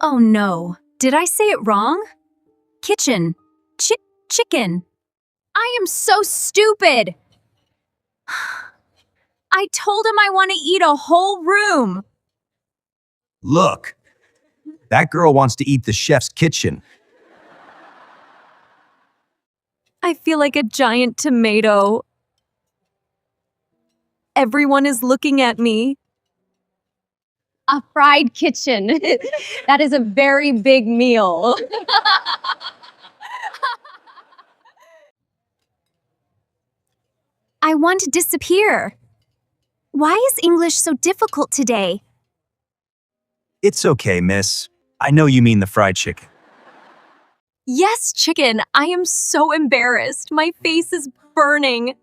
Oh no, did I say it wrong? Kitchen. Chicken. I am so stupid. I told him I want to eat a whole room. Look, that girl wants to eat the chef's kitchen. I feel like a giant tomato. Everyone is looking at me. A fried kitchen. That is a very big meal. I want to disappear. Why is English so difficult today? It's okay, miss. I know you mean the fried chicken. Yes, chicken. I am so embarrassed. My face is burning.